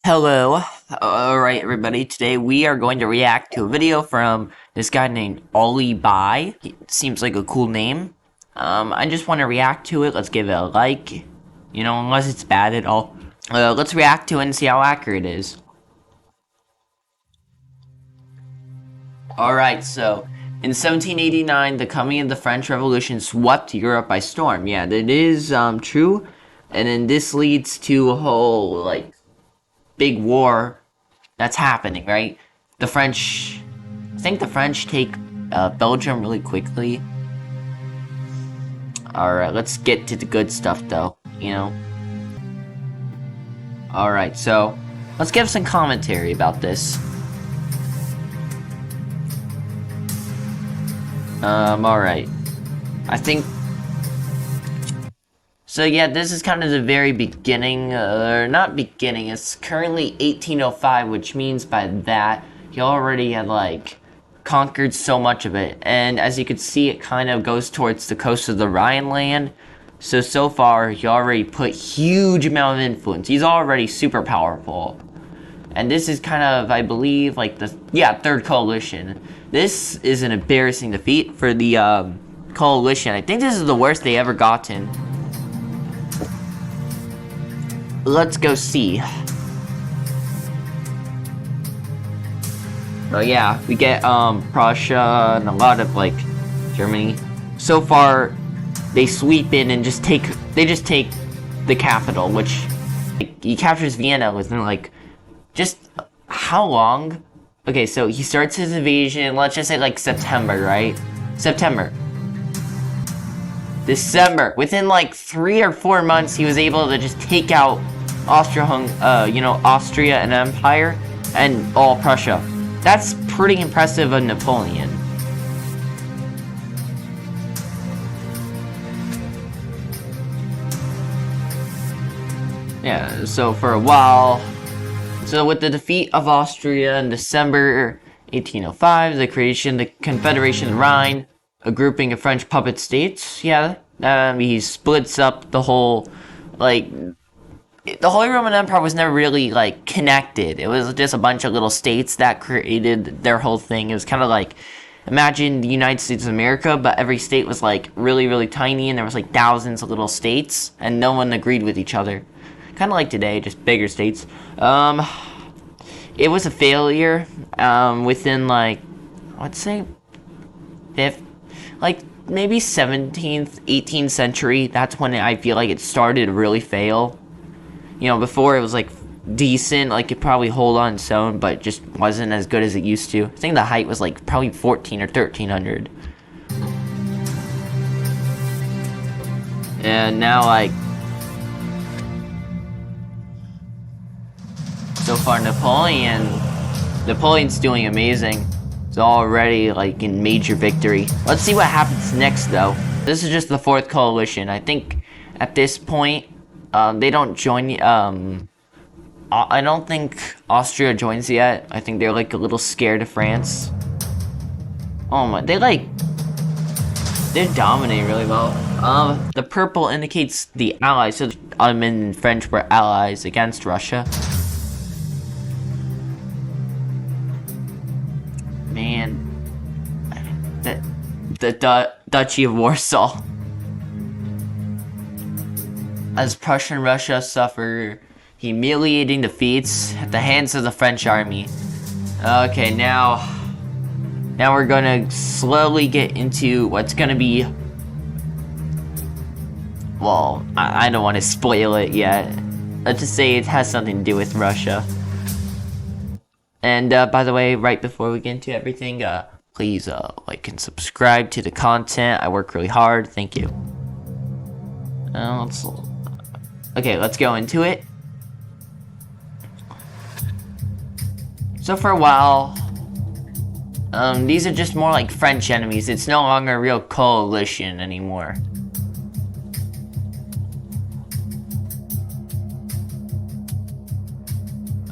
Hello. Alright, everybody. Today we are going to react to a video from this guy named Ollie Bai. He seems like a cool name. I just want to react to it. Let's give it a like. You know, unless it's bad at all. Let's react to it and see how accurate it is. Alright, so in 1789, the coming of the French Revolution swept Europe by storm. Yeah, that is true. And then this leads to a whole, like, big war that's happening, right? I think the French take Belgium really quickly. Alright, let's get to the good stuff though, you know? Alright, so let's give some commentary about this. Alright. I think... So yeah, this is kind of the very beginning, not beginning, it's currently 1805, which means by that, he already had, like, conquered so much of it. And as you can see, it kind of goes towards the coast of the Rhineland. So far, he already put huge amount of influence. He's already super powerful. And this is kind of, I believe, like the, third coalition. This is an embarrassing defeat for the, coalition. I think this is the worst they ever gotten. Let's go see. Oh yeah, we get Prussia and a lot of like Germany. So far, they sweep in and just take the capital, which like, he captures Vienna within like just how long? Okay, so he starts his invasion. Let's just say like September, right? September. December. Within like 3 or 4 months, he was able to just take out Austria and Empire and all Prussia. That's pretty impressive of Napoleon. Yeah, so for a while. So with the defeat of Austria in December 1805, the creation of the Confederation of the Rhine, a grouping of French puppet states, he splits up the whole, like, the Holy Roman Empire was never really, like, connected. It was just a bunch of little states that created their whole thing. It was kind of like, imagine the United States of America, but every state was, like, really, really tiny, and there was, like, thousands of little states, and no one agreed with each other. Kind of like today, just bigger states. It was a failure, within, like, let's say, maybe 17th, 18th century. That's when I feel like it started to really fail. You know, before it was like decent, like it probably hold on its own, but just wasn't as good as it used to. I think the height was like probably 14 or 1300. And now, like, so far Napoleon's doing amazing. It's already like in major victory. Let's see what happens next though. This is just the 4th coalition. I think at this point, they don't join, I don't think Austria joins yet. I think they're like a little scared of France. Oh my, they're dominating really well. The purple indicates the allies, so Ottoman and French were allies against Russia. Man, the Duchy of Warsaw. As Prussia and Russia suffer humiliating defeats at the hands of the French army. Okay, now we're gonna slowly get into what's gonna be... Well, I don't want to spoil it yet. Let's just say it has something to do with Russia. And by the way, right before we get into everything, please like and subscribe to the content. I work really hard. Thank you. Okay, let's go into it. So for a while, these are just more like French enemies. It's no longer a real coalition anymore.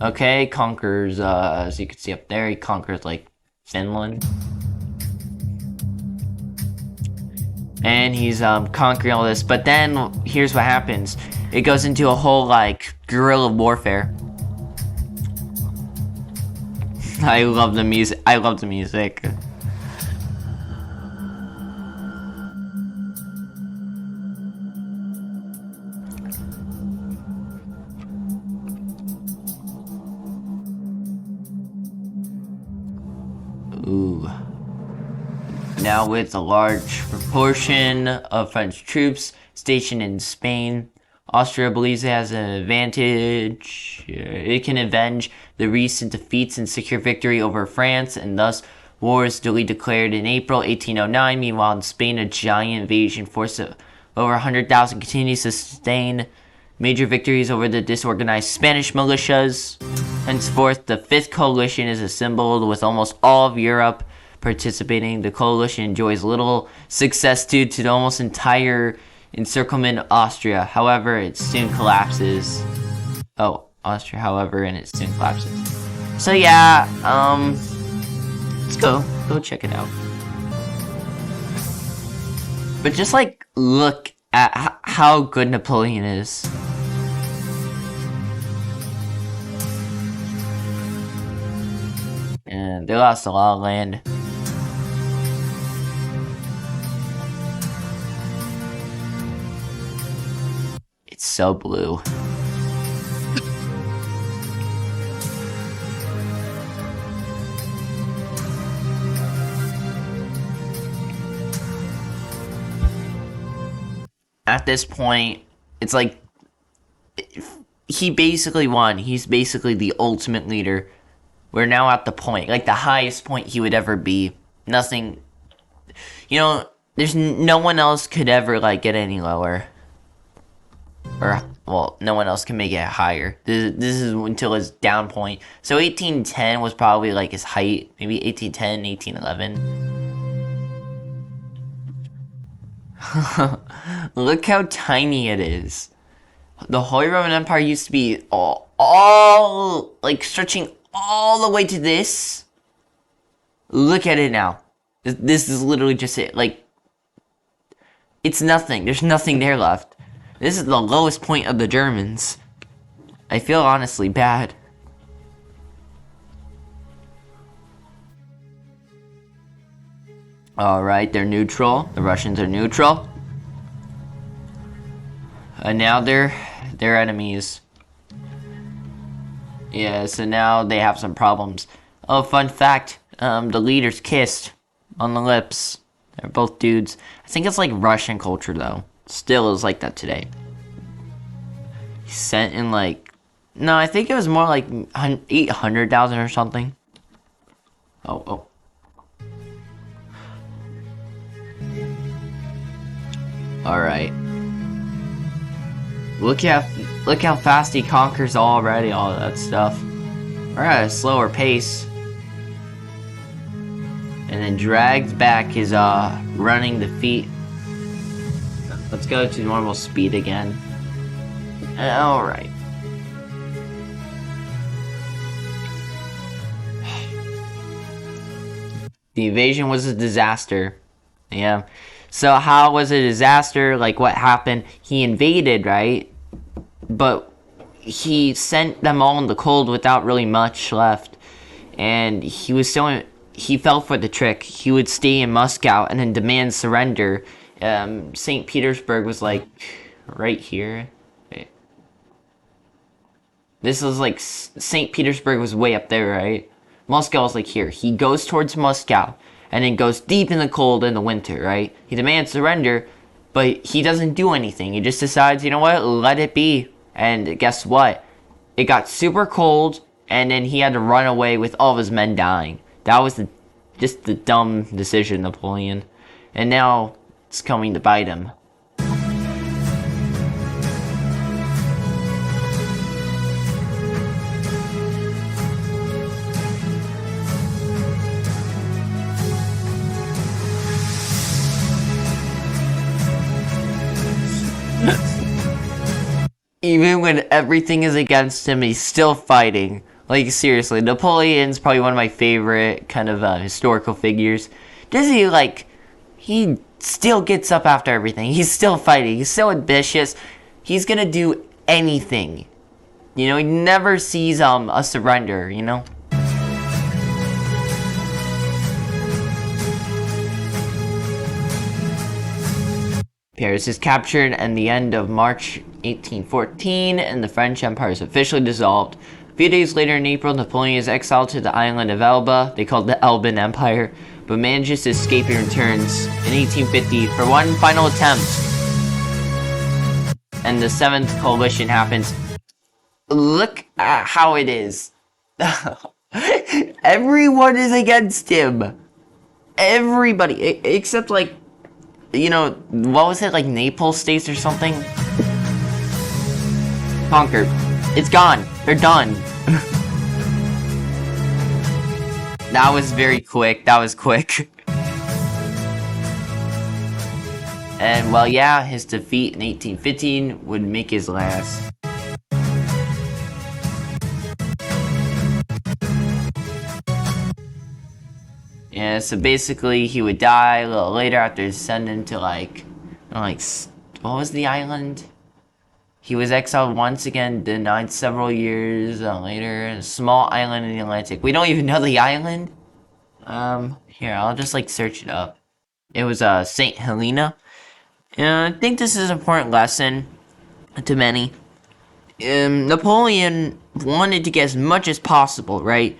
Okay, conquers, as you can see up there, he conquers like Finland. And he's conquering all this, but then here's what happens. It goes into a whole like guerrilla warfare. I love the music. I love the music. Ooh. Now with a large proportion of French troops stationed in Spain, Austria believes it has an advantage. It can avenge the recent defeats and secure victory over France, and thus war is duly declared in April 1809. Meanwhile, in Spain, a giant invasion force of over 100,000 continues to sustain major victories over the disorganized Spanish militias. Henceforth, the Fifth Coalition is assembled with almost all of Europe participating. The coalition enjoys little success due to the almost entire encirclement of Austria. However, it soon collapses. And it soon collapses. So yeah, let's go check it out. But just like look at how good Napoleon is. And they lost a lot of land. It's so blue. At this point, it's like he basically won. He's basically the ultimate leader. We're now at the point, like the highest point he would ever be. Nothing, there's no one else could ever like get any lower. Or, well, no one else can make it higher. This is until his down point. So 1810 was probably like his height. Maybe 1810, 1811. Look how tiny it is. The Holy Roman Empire used to be all like stretching all the way to this. Look at it now. This is literally just it. Like, it's nothing. There's nothing there left. This is the lowest point of the Germans. I feel honestly bad. Alright, they're neutral. The Russians are neutral. And now they're enemies. Yeah, so now they have some problems. Oh, fun fact. The leaders kissed on the lips. They're both dudes. I think it's like Russian culture, though. Still is like that today. He sent in like... No, I think it was more like 800,000 or something. Oh. Alright. Look how fast he conquers already, all that stuff. We're at a slower pace. And then drags back his running defeat. Let's go to normal speed again. Alright. The invasion was a disaster. Yeah. So how was it a disaster? Like, what happened? He invaded, right? But he sent them all in the cold without really much left. And he fell for the trick. He would stay in Moscow and then demand surrender. St. Petersburg was like right here. Wait. This was like St. Petersburg was way up there, right? Moscow was like here. He goes towards Moscow and then goes deep in the cold in the winter, right? He demands surrender, but he doesn't do anything. He just decides, you know what? Let it be. And guess what? It got super cold, and then he had to run away with all of his men dying. That was just the dumb decision, Napoleon. And now it's coming to bite him. Even when everything is against him, he's still fighting. Like, seriously, Napoleon's probably one of my favorite kind of historical figures. He still gets up after everything. He's still fighting. He's so ambitious. He's gonna do anything. He never sees a surrender, Paris is captured and the end of March 1814, and the French Empire is officially dissolved. A few days later in April, Napoleon is exiled to the island of Elba. They called the Elban Empire, but manages to escape and returns in 1850 for one final attempt. And the Seventh Coalition happens. Look at how it is. Everyone is against him. Everybody, except like, you know, what was it, like Naples states or something? Conquered. It's gone. They're done. That was very quick. That was quick. And well, yeah, his defeat in 1815 would make his last. Yeah, so basically he would die a little later after descending to like, what was the island? He was exiled once again, denied several years later, a small island in the Atlantic. We don't even know the island. Here, I'll just like search it up. It was Saint Helena. I think this is an important lesson to many. Napoleon wanted to get as much as possible, right?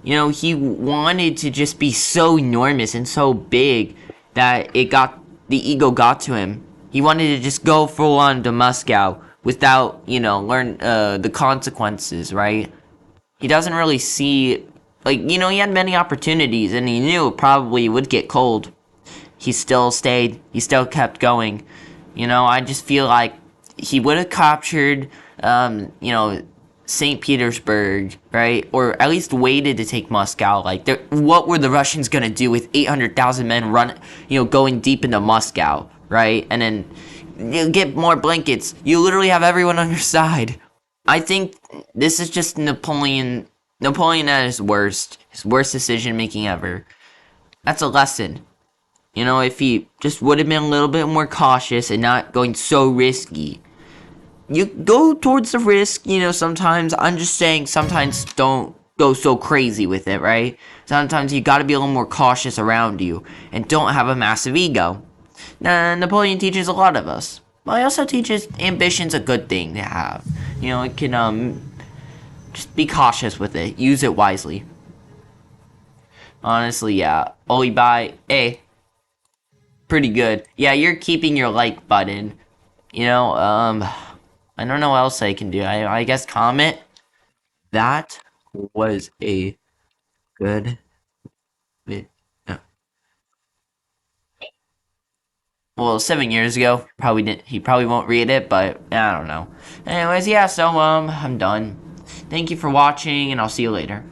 You know, he wanted to just be so enormous and so big that the ego got to him. He wanted to just go full on to Moscow without, you know, learn the consequences, right? He doesn't really see, like, you know, he had many opportunities and he knew it probably would get cold. He still stayed. He still kept going. You know, I just feel like he would have captured, you know, St. Petersburg, right? Or at least waited to take Moscow. Like, what were the Russians gonna do with 800,000 men going deep into Moscow, right? And then you get more blankets. You literally have everyone on your side. I think this is just Napoleon at his worst decision making ever. That's a lesson. You know, if he just would have been a little bit more cautious and not going so risky. You go towards the risk, you know, sometimes. I'm just saying sometimes don't go so crazy with it, right? Sometimes you gotta be a little more cautious around you and don't have a massive ego. Now, Napoleon teaches a lot of us. But he also teaches ambition's a good thing to have. You know, it can, just be cautious with it. Use it wisely. Honestly, yeah. Olibai, hey. Pretty good. Yeah, you're keeping your like button. You know, I don't know what else I can do. I guess comment. That was a good video. Well, 7 years ago, he probably won't read it, but I don't know. Anyways, yeah, so I'm done. Thank you for watching, and I'll see you later.